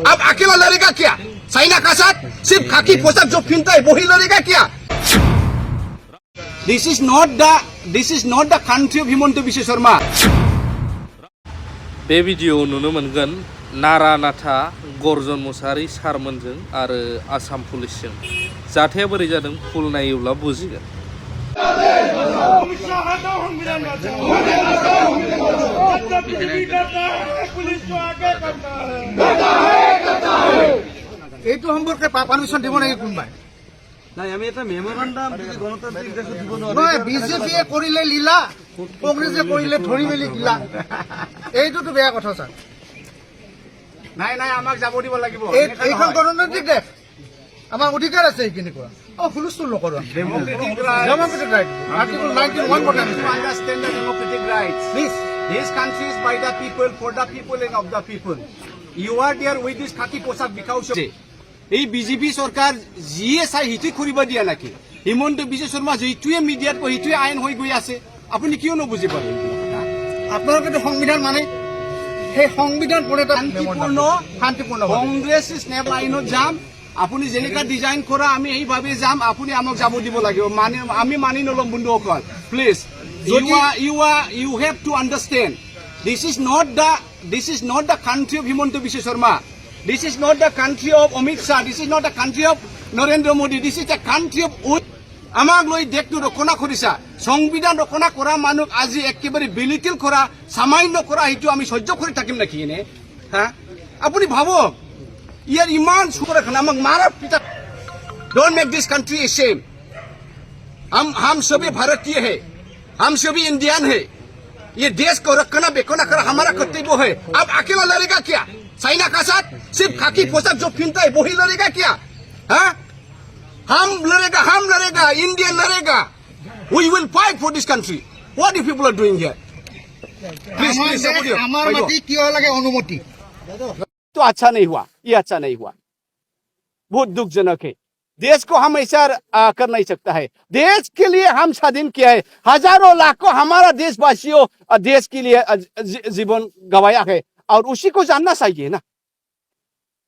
अब अकेला लड़ेगा क्या? चाइना का साथ सिर्फ खाकी पोशाक जो पहनता है वही लड़ेगा क्या? This is not the country of Himanta Biswa Sarma. बे भिडिअ नुनो मोनगोन नारा नाथा गर्जन मुसाहारि सारमोनजों आरो आसाम पुलिसजों जाथाया बोरै जादों फुल नायोब्ला बुजिगोन। এইটো সম্পৰ্কে পাৰমিশ্যন দিব নেকি কোনোবাই? নাই আমি এটা মেমোৰেণ্ডাম গণতান্ত্ৰিক দেশত দিব নোৱাৰো। নহয়, বিজেপিয়ে কৰিলে লীলা, কংগ্ৰেছে কৰিলে ধৰি মেলি দিলা, এইটোতো বেয়া কথা ছাৰ। নাই নাই আমাক যাব দিব লাগিব। এইখন গণতান্ত্ৰিক দেশ, আমাৰ অধিকাৰ আছে এইখিনি কৰা। হুলস্থুল নকৰোঁ। Democratic ডেমক্ৰেটিক ৰাইট আৰ্টিকল 91 বৰ্তমান to understand the democratic rights. Please. This country is by the people, for the people and of the people. You are there with this khaki poshak because of এই BJP চৰকাৰ যিয়ে চাই সিটোৱে কৰিব দিয়া নাকি? হিমন্ত বিশ্ব শৰ্মা যিটোৱে মিডিয়াত কৈ সিটোৱে আইন হৈ গৈ আছে, আপুনি কিয় নুবুজি পাৰে? আপোনালোকেতো সংবিধান মানে সেই সংবিধান পঢ়ে শান্তিপূৰ্ণ কংগ্ৰেছ স্নেপ লাইনত যাম। আপুনি যেনেকা ডিজাইন কৰা আমি এইভাৱে যাম, আপুনি আমাক যাব দিব লাগিব। আমি মানি নল'ম বন্ধুসকল। Please you have to understand this is not the country of Himanta Biswa Sarma. This is not the country of Amit Shah. This is not the country of Narendra Modi. This is the country of আমাক লৈ দেশটো ৰক্ষণা কৰিছা। সংবিধান ৰক্ষণা কৰা মানুহ আজি একেবাৰে বিলিটিল কৰা, সামান্য কৰা, সেইটো আমি সহ্য কৰি থাকিম নেকি এনে? হা, আপুনি ভাবক ইয়াৰ ইমান চুকৰ এখন আমাক মাৰা পিতা। Don't make this country a shame. हम सभी भारतीय है, हम सभी इंडियन है। ये देश को रखना बेखना कर हमारा कर्तव्य है। अब अकेला लड़ेगा क्या? चाइना का साथ सिर्फ खाकी पोशाक जो पहनता है वही लड़ेगा क्या? हाँ, हम लड़ेगा, इंडिया लड़ेगा। We will fight for this country. What you people are doing here? Please, আমাৰ মাটি কিয় লাগে অনুমতি? तो अच्छा नहीं हुआ, ये अच्छा नहीं हुआ, बहुत दुखजनक है। देश को हम ऐसा कर नहीं सकता है। देश के लिए हम स्वाधीन किया है, हजारों लाखों हमारा देशवासियों देश के लिए जीवन गवाया है, और उसी को जानना चाहिए ना।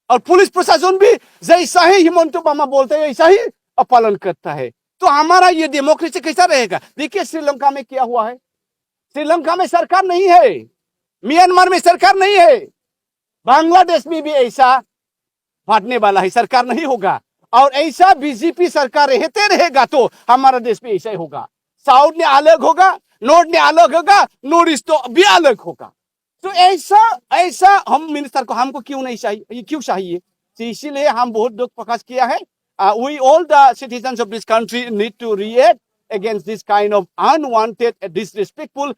और पुलिस प्रशासन भी जैसा ही हिमंत बामा बोलते हैं ऐसा ही पालन करता है, तो हमारा ये डेमोक्रेसी कैसा रहेगा? देखिए श्रीलंका में क्या हुआ है। श्रीलंका में सरकार नहीं है, म्यांमार में सरकार नहीं है, बांग्लादेश में भी ऐसा फाटने वाला है, सरकार नहीं होगा। और ऐसा बीजेपी सरकार रहते रहेगा तो हमारा देश में ऐसा ही होगा। साउथ ने अलग होगा, नॉर्थ ने अलग होगा, नॉर्थ ईस्ट तो भी अलग होगा। तो ऐसा हम मिनिस्टर को हमको क्यों नहीं चाहिए? ये क्यों चाहिए? तो इसीलिए हम बहुत दुख प्रकाश किया है। We all the citizens of this country need to react against this kind of unwanted, disrespectful,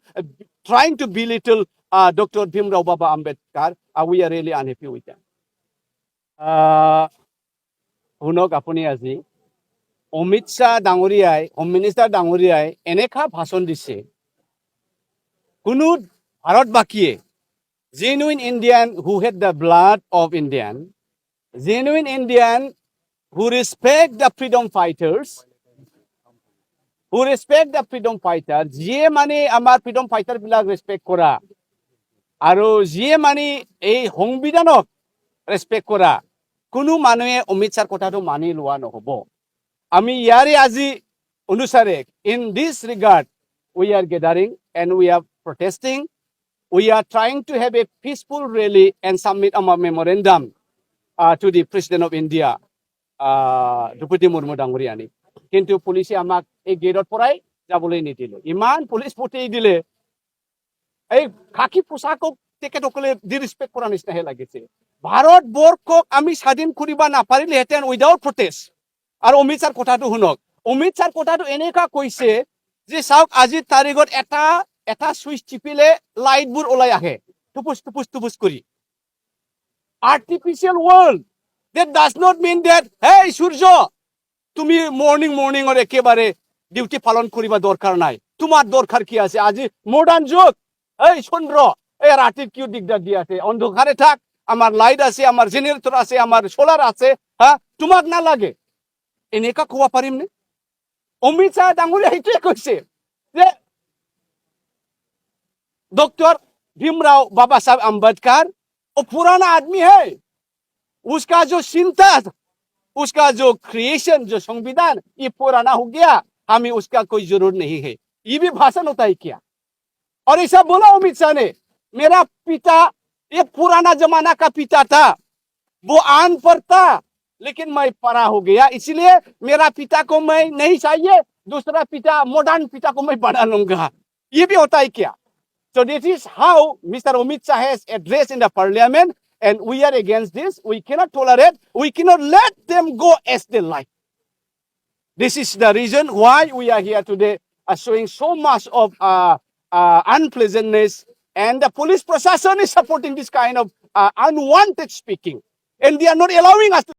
trying to belittle Dr. Bhimrao Baba Ambedkar. We are really unhappy with that. শুনক আপুনি আজি অমিত শ্বাহ ডাঙৰীয়াই, হোম মিনিষ্টাৰ ডাঙৰীয়াই এনেকা ভাষণ দিছে, কোনো ভাৰতবাসীয়ে genuine Indian who had the blood of Indian, genuine Indian who respect the freedom fighters, যিয়ে মানে আমাৰ freedom fighter বিলাক ৰেসপেক্ট কৰা আৰু যিয়ে মানে এই সংবিধানক ৰেসপেক্ট কৰা কোনো মানুহে অমিত শ্বাহৰ কথাটো মানি লোৱা নহ'ব। আমি ইয়াৰে আজি অনুসাৰে in this regard we are gathering and we are protesting. We are trying to have a peaceful rally and submit our memorandum to the President of India, Drupadi Murmu ডাঙৰীয়ানী। কিন্তু পুলিচে আমাক এই গেটৰ পৰাই যাবলৈ নিদিলে। ইমান পুলিচ পঠিয়াই দিলে, এই খাকি পোচাকক তেখেতসকলে ডিৰেসপেক্ট কৰা নিচিনাহে লাগিছে। ভাৰতবৰ্ষক আমি স্বাধীন কৰিব নাপাৰিলেহেঁতেন উইদাউট প্ৰটেষ্ট। আৰু অমিত শ্বাহৰ কথাটো শুনক, অমিত শ্বাহৰ কথাটো এনেকুৱা কৈছে যে চাওক আজিৰ তাৰিখত এটা সুইচ টিপিলে লাইটবোৰ ওলাই আহে টুপুচ কৰি। Artificial world, that does not mean that hey সূৰ্য তুমি মৰ্নিঙৰ একেবাৰে ডিউটি পালন কৰিব দৰকাৰ নাই, তোমাৰ দৰকাৰ কি আছে? আজি মডাৰ্ণ যুগ, এই চন্দ্ৰ এই ৰাতিত কিয় দিগদাৰ দি আছে? অন্ধকাৰে থাক, আমাৰ লাইট আছে, আমাৰ জেনাৰেটৰ আছে, আমাৰ সোলাৰ আছে, হ্যাঁ তোমাক নালাগে। এনেকা ক'ব পাৰিম নে? অমিত শ্বাহ ডাঙৰীয়া সেইটোৱে কৈছে যে डॉक्टर भीमराव बाबा साहब अम्बेडकर वो पुराना आदमी है, उसका जो चिंता, उसका जो क्रिएशन, जो संविधान, ये पुराना हो गया, हमें उसका कोई जरूरत नहीं है। ये भी भाषण होता है क्या? और ऐसा बोला अमित शाह ने, मेरा पिता ये पुराना जमाना का पिता था, वो अनपढ़ था, लेकिन मैं पढ़ा हो गया, इसलिए मेरा पिता को मैं नहीं चाहिए, दूसरा पिता, मॉडर्न पिता को मैं बना लूंगा। ये भी होता है क्या? So this is how Mr. Amit Shah has addressed in the parliament, and we are against this. We cannot tolerate, we cannot let them go as they like. This is the reason why we are here today, showing so much of unpleasantness, and the police procession is supporting this kind of unwanted speaking, and they are not allowing us to